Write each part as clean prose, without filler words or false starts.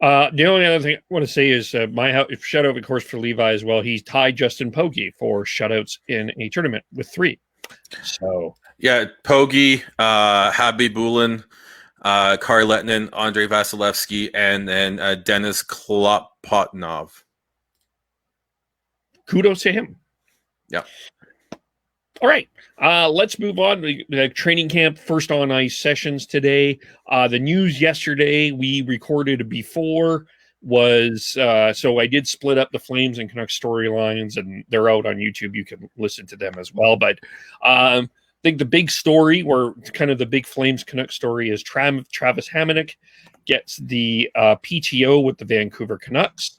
The only other thing I want to say is my shout out, of course, for Levi as well. He tied Justin Pogge for shutouts in a tournament with 3. So Yeah, Pogge, Habib Bulin, Kari Lettinen, Andrei Vasilevsky, and then Denis Klopotnov. kudos to him. Yeah. All right, let's move on. The training camp first on ice sessions today. The news yesterday we recorded before was so I did split up the Flames and Canucks storylines, and they're out on YouTube. You can listen to them as well. But I think the big story, or kind of the big Flames Canucks story, is Travis Hamonic gets the PTO with the Vancouver Canucks.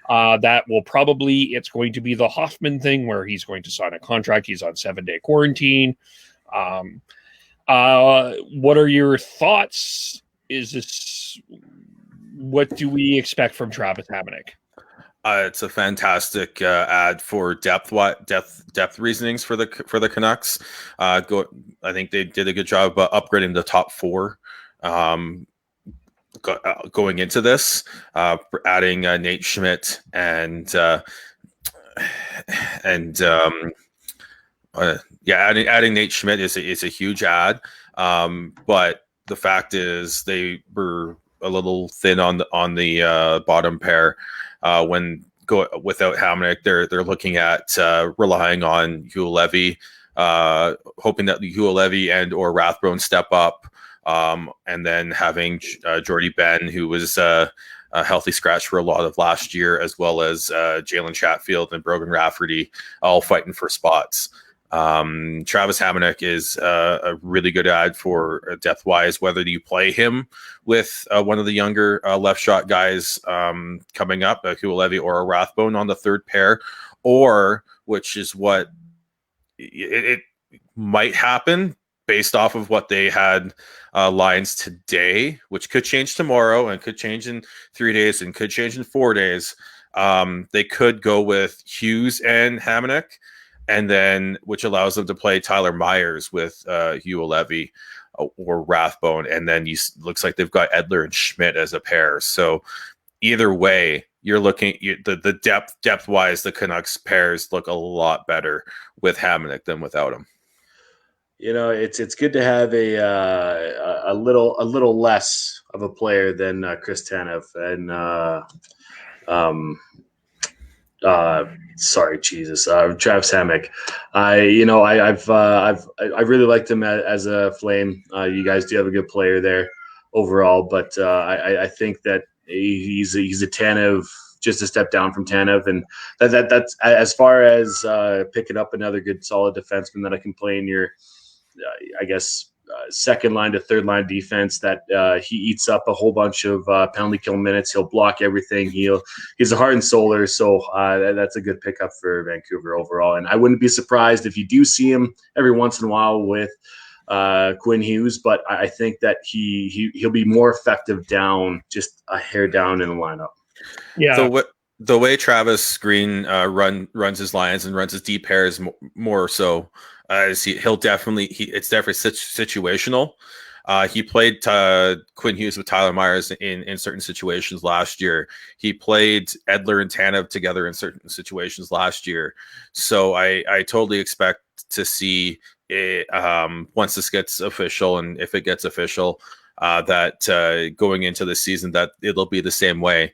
That will it's going to be the Hoffman thing where he's going to sign a contract. He's on 7-day quarantine. What are your thoughts? What do we expect from Travis Hamonic? It's a fantastic ad for depth reasonings for the Canucks. I think they did a good job upgrading the top 4. Going into this, adding Nate Schmidt and adding Nate Schmidt is a huge ad. But the fact is they were a little thin on the bottom pair when without Hamonic. They're looking at relying on Hugh Levy, hoping that Hugh Levy and or Rathbone step up. And then having Jordy Ben, who was a healthy scratch for a lot of last year, as well as Jalen Chatfield and Brogan Rafferty, all fighting for spots. Travis Hamonic is a really good ad for depth-wise, whether you play him with one of the younger left shot guys coming up, Hugh Levy or a Rathbone on the third pair, or, which is what it might happen, based off of what they had lines today, which could change tomorrow and could change in 3 days and could change in 4 days. They could go with Hughes and Hamonic, and then which allows them to play Tyler Myers with Hugh Levy or Rathbone, and then looks like they've got Edler and Schmidt as a pair. So either way, you're looking the depth wise, the Canucks pairs look a lot better with Hamonic than without him. You know, it's good to have a little less of a player than Chris Tanev and Travis Hamonic. I really liked him as a Flame. You guys do have a good player there overall, but I think that he's a Tanev, just a step down from Tanev, and that's as far as picking up another good solid defenseman that I can play in your second line to third line defense that he eats up a whole bunch of penalty kill minutes. He'll block everything. He's a heart and souler. So that's a good pickup for Vancouver overall. And I wouldn't be surprised if you do see him every once in a while with Quinn Hughes, but I think that he'll be more effective down, just a hair down in the lineup. Yeah. So the way Travis Green runs his lines and runs his deep pairs more so, it's definitely situational. He played Quinn Hughes with Tyler Myers in certain situations last year. He played Edler and Tanev together in certain situations last year. So I totally expect to see it, once this gets official, and if it gets official, that going into the season that it'll be the same way.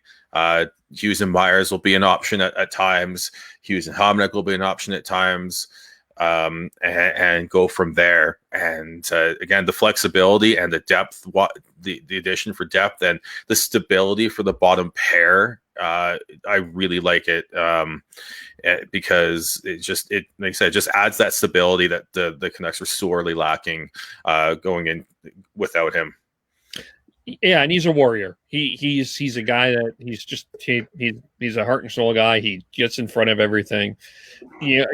Hughes and Myers will be an option at times. Hughes and Hamonic will be an option at times. And go from there. And again, the flexibility and the depth, the addition for depth and the stability for the bottom pair, I really like it because like I said, just adds that stability that the Canucks were sorely lacking going in without him. Yeah, and he's a warrior. He's a guy that he's a heart and soul guy. He gets in front of everything. I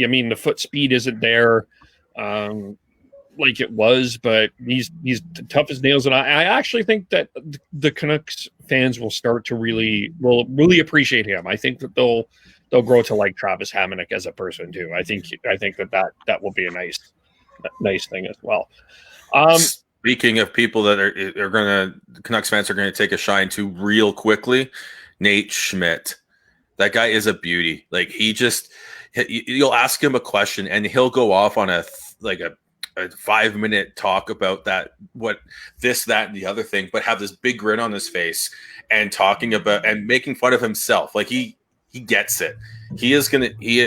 mean, the foot speed isn't there like it was, but he's tough as nails. And I actually think that the Canucks fans will start to really appreciate him. I think that they'll grow to like Travis Hamonic as a person too. I think that will be a nice thing as well. Speaking of people that are gonna, Canucks fans are gonna take a shine to real quickly, Nate Schmidt. That guy is a beauty. Like you'll ask him a question and he'll go off on a 5-minute talk about that, that, and the other thing, but have this big grin on his face and talking about and making fun of himself. Like he gets it.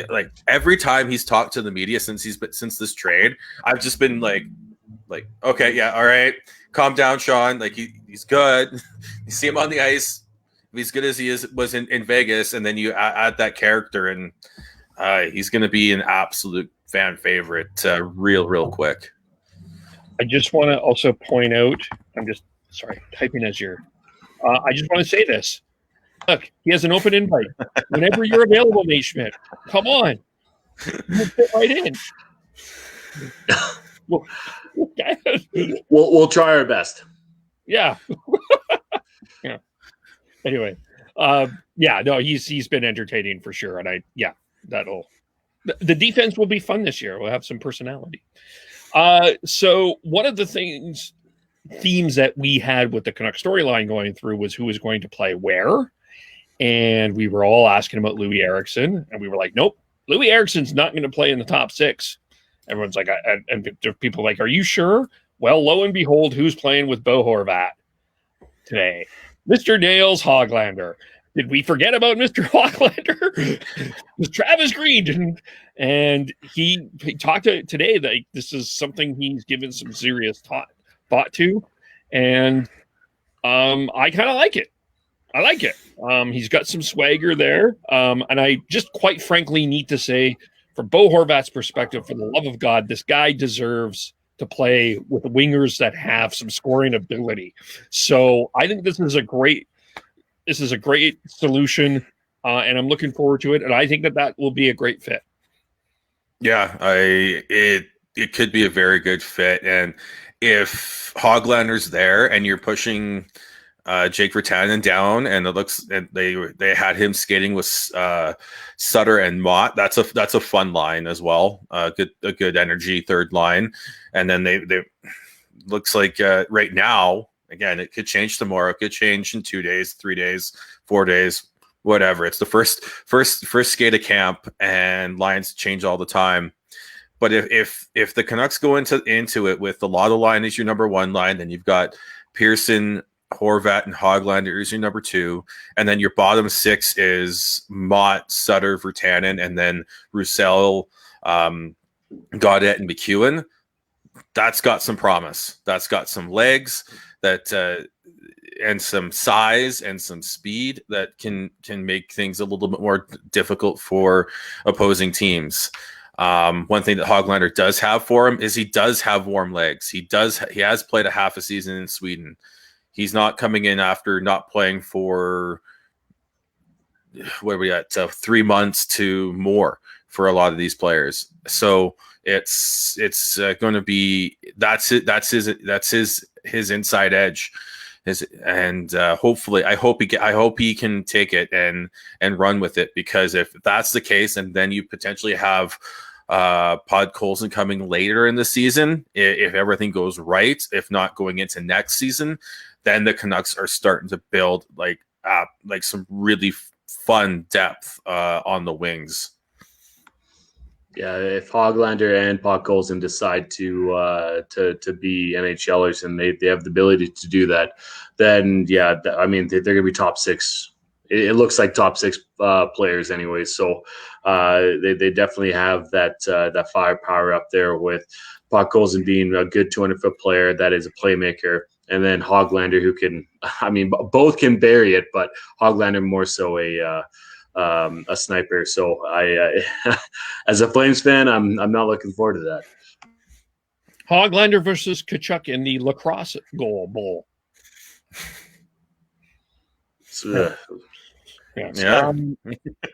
Like every time he's talked to the media since this trade, I've just been like, okay, yeah, all right, calm down, Sean. Like he's good. You see him on the ice. He's good as he was in Vegas, and then you add that character, and he's going to be an absolute fan favorite real quick. I just want to also point out, I'm just typing as you're. I just want to say this. Look, he has an open invite. Whenever you're available, Nate Schmidt, come on. We'll fit right in. We'll try our best. Yeah. Yeah. Anyway, he's been entertaining for sure, and the defense will be fun this year. We'll have some personality. So one of the themes that we had with the Canucks storyline going through was who was going to play where, and we were all asking about Louis Eriksson, and we were like, nope, Louis Eriksson's not going to play in the top 6. Everyone's like, and people are like, are you sure? Well, lo and behold, who's playing with Bo Horvat today? Mr. Dale's Hoglander. Did we forget about Mr. Hoglander? Travis Green didn't. And he talked today that this is something he's given some serious thought to. And I kind of like it. I like it. He's got some swagger there. And I just quite frankly need to say, from Bo Horvat's perspective, for the love of God, this guy deserves to play with wingers that have some scoring ability. So I think this is a great solution, and I'm looking forward to it. And I think that will be a great fit. Yeah, it could be a very good fit. And if Hoglander's there and you're pushing Jake Virtanen down, and it looks, and they had him skating with Sutter and Mott. That's a fun line as well. A good energy third line, and then they looks like right now, again, it could change tomorrow. It could change in 2 days, 3 days, 4 days, whatever. It's the first skate of camp, and lines change all the time. But if the Canucks go into it with the Lotto line as your number 1 line, then you've got Pearson, Horvat, and Hoglander is your number 2, and then your bottom 6 is Mott, Sutter, Virtanen, and then Roussel, Gaudette, and McEwen. That's got some promise. That's got some legs and some size and some speed that can make things a little bit more difficult for opposing teams. One thing that Hoglander does have for him is he does have warm legs. He has played a half a season in Sweden. He's not coming in after not playing for 3 months to more for a lot of these players. So it's going to be that's his inside edge. Hopefully, I hope he can take it and run with it, because if that's the case, and then you potentially have Podkolzin coming later in the season, if everything goes right, if not going into next season, then the Canucks are starting to build like some really fun depth on the wings. Yeah, if Hoglander and Podkolzin decide to be NHLers and they have the ability to do that, then yeah, I mean they're going to be top 6. It looks like top 6 players anyway. So they definitely have that firepower up there, with Podkolzin being a good 200-foot player that is a playmaker. And then Hoglander, who can, I mean, both can bury it, but Hoglander more so a sniper. So I, as a Flames fan, I'm not looking forward to that. Hoglander versus Tkachuk in the lacrosse goal bowl. Yeah.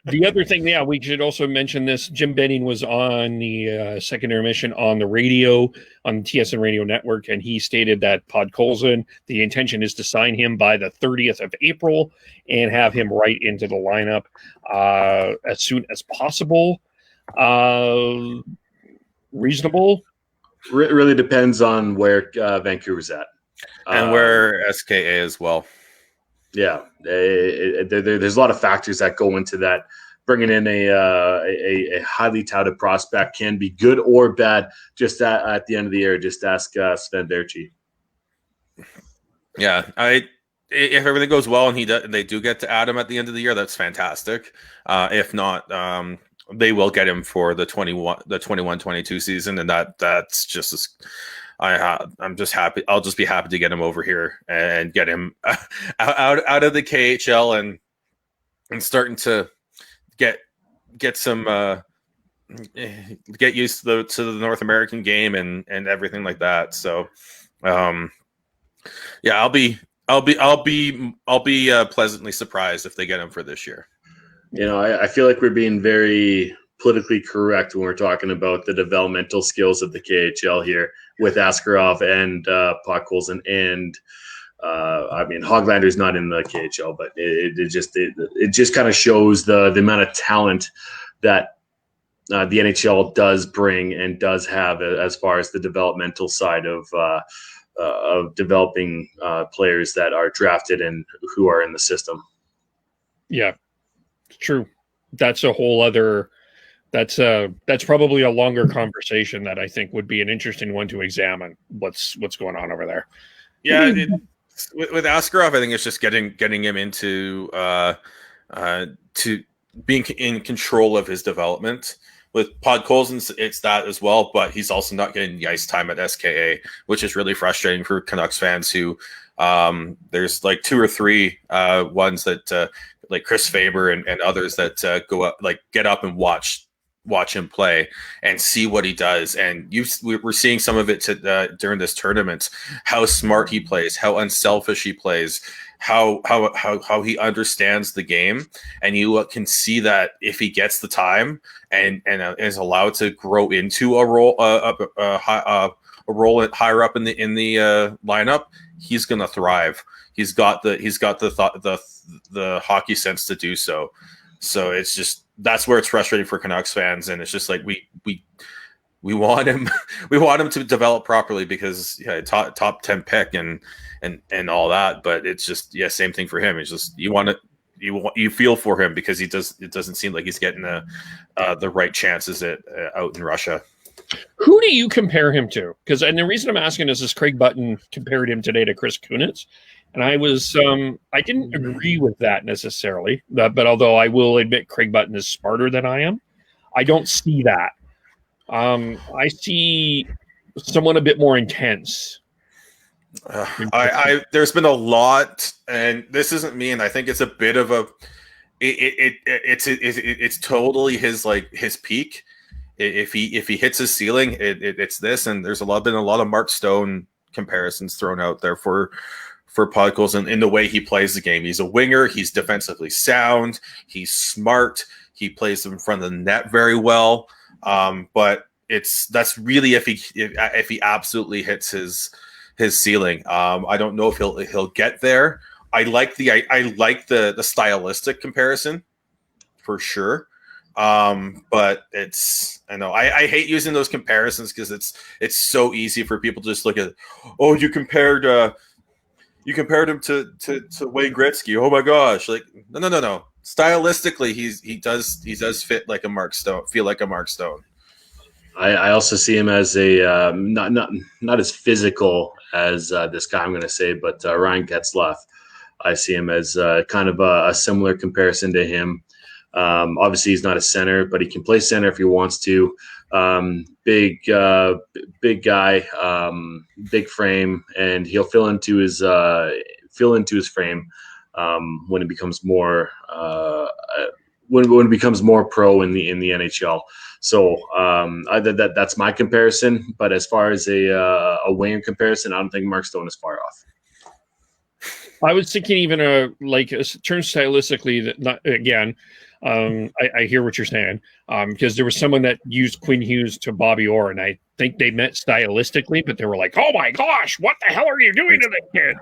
The other thing, we should also mention this. Jim Benning was on the second intermission on the radio, on the TSN radio network, and he stated that Podkolzin, the intention is to sign him by the 30th of April and have him right into the lineup as soon as possible. Reasonable. Really depends on where Vancouver's at. And where SKA as well. Yeah, there's a lot of factors that go into that. Bringing in a highly touted prospect can be good or bad. Just at the end of the year, just ask Sven Berchi. Yeah, if everything goes well and they do get to add him at the end of the year, that's fantastic. If not, they will get him for the 21-22 season, and that's just I'm just happy. I'll just be happy to get him over here and get him out of the KHL and starting to get some get used to the North American game and everything like that. So, yeah, I'll be pleasantly surprised if they get him for this year. I feel like we're being very politically correct when we're talking about the developmental skills of the KHL here with Askarov and Podkolzin and Hoglander's not in the KHL, but it just kind of shows the amount of talent that the NHL does bring and does have as far as the developmental side of developing players that are drafted and who are in the system. Yeah, it's true. That's a whole other. That's probably a longer conversation that I think would be an interesting one to examine. What's going on over there? Yeah. With Askarov, I think it's just getting him into to being in control of his development. With Podkolzin, it's that as well, but he's also not getting the ice time at SKA, which is really frustrating for Canucks fans who there's like two or three ones that like Chris Faber and others that go up, like get up and watch him play and see what he does. And we're seeing some of it during this tournament, how smart he plays, how unselfish he plays, how he understands the game. And you can see that if he gets the time and is allowed to grow into a role, a role higher up in the lineup, he's going to thrive. He's got the hockey sense to do so. So it's just, that's where it's frustrating for Canucks fans, and it's just like we want him to develop properly because top 10 pick and all that, but it's just same thing for him. It's just you feel for him because it doesn't seem like he's getting the right chances out in Russia. Who do you compare him to? Because the reason I'm asking is Craig Button compared him today to Chris Kunitz. And I was, I didn't agree with that necessarily, but although I will admit Craig Button is smarter than I am, I don't see that. I see someone a bit more intense. There's been a lot, and this isn't me, and I think it's a bit of a, it's totally his peak. If he hits his ceiling, it's this, and there's been a lot of Mark Stone comparisons thrown out there for Podkolzin in the way he plays the game. He's a winger. He's defensively sound. He's smart. He plays in front of the net very well. But that's really if he absolutely hits his ceiling. I don't know if he'll get there. I like the stylistic comparison for sure. But I hate using those comparisons because it's so easy for people to just look at, oh, you compared him to Wayne Gretzky. Oh my gosh! Like no. Stylistically, he does fit like a Mark Stone. Feel like a Mark Stone. I also see him as a not as physical as this guy I'm going to say, but Ryan Getzlaf. I see him as kind of a similar comparison to him. Obviously, he's not a center, but he can play center if he wants to. Big guy, big frame, and he'll fill into his frame when it becomes more when it becomes more pro in the NHL. So that's my comparison. But as far as a winger comparison, I don't think Mark Stone is far off. I was thinking even turn stylistically that not again. I hear what you're saying because there was someone that used Quinn Hughes to Bobby Orr, and I think they met stylistically, but they were like, "Oh my gosh, what the hell are you doing to this kid?"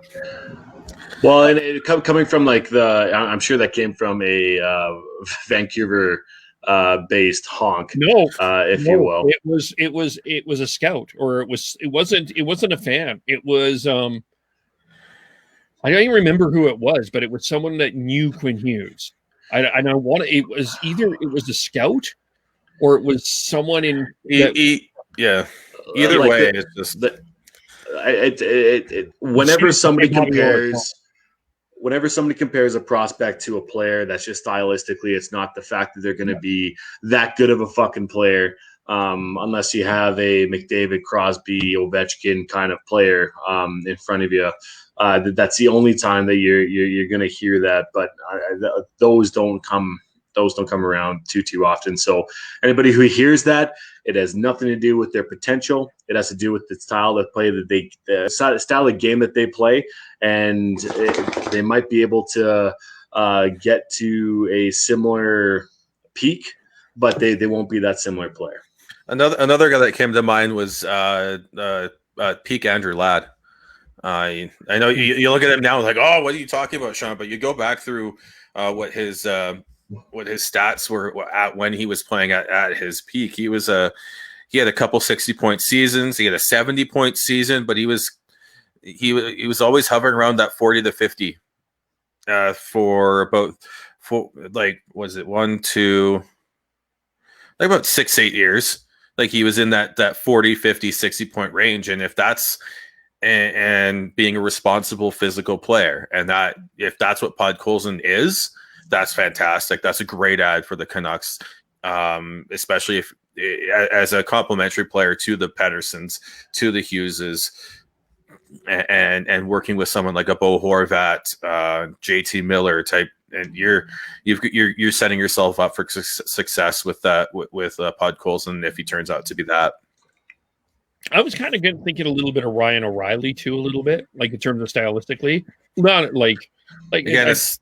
Well, and coming from I'm sure that came from a Vancouver based honk. No, if you will. It was a scout, or it wasn't a fan. It was I don't even remember who it was, but it was someone that knew Quinn Hughes. It was a scout, or it was someone in yeah. Either like way, it's just whenever somebody compares a prospect to a player, that's just stylistically, it's not the fact that they're going to be that good of a fucking player, unless you have a McDavid, Crosby, Ovechkin kind of player in front of you. That's the only time that you're going to hear that, but those don't come around too often. So anybody who hears that, it has nothing to do with their potential. It has to do with the style of play the style of game that they play, and they might be able to get to a similar peak, but they won't be that similar player. Another guy that came to mind was peak Andrew Ladd. I know you look at him now, like, oh, what are you talking about, Sean? But you go back through what his stats were at when he was playing at his peak. He had a couple 60-point seasons. He had a 70-point season, but he was always hovering around that 40 to 50 for about was it 1, 2, like about 6-8 years. Like he was in that 40, 50, 60-point range, and if that's and being a responsible physical player, and that if that's what Podkolzin is, that's fantastic. That's a great ad for the Canucks, especially if as a complementary player to the Petterssons, to the Hugheses, and working with someone like a Bo Horvat, JT Miller type, and you're setting yourself up for success with that with Podkolzin if he turns out to be that. I was kind of thinking a little bit of Ryan O'Reilly too, a little bit, like in terms of stylistically, not like again, it's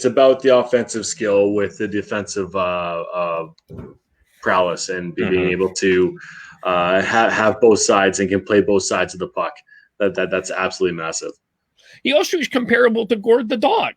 about the offensive skill with the defensive prowess and being able to have both sides and can play both sides of the puck. That's absolutely massive. He also is comparable to Gord the Dog.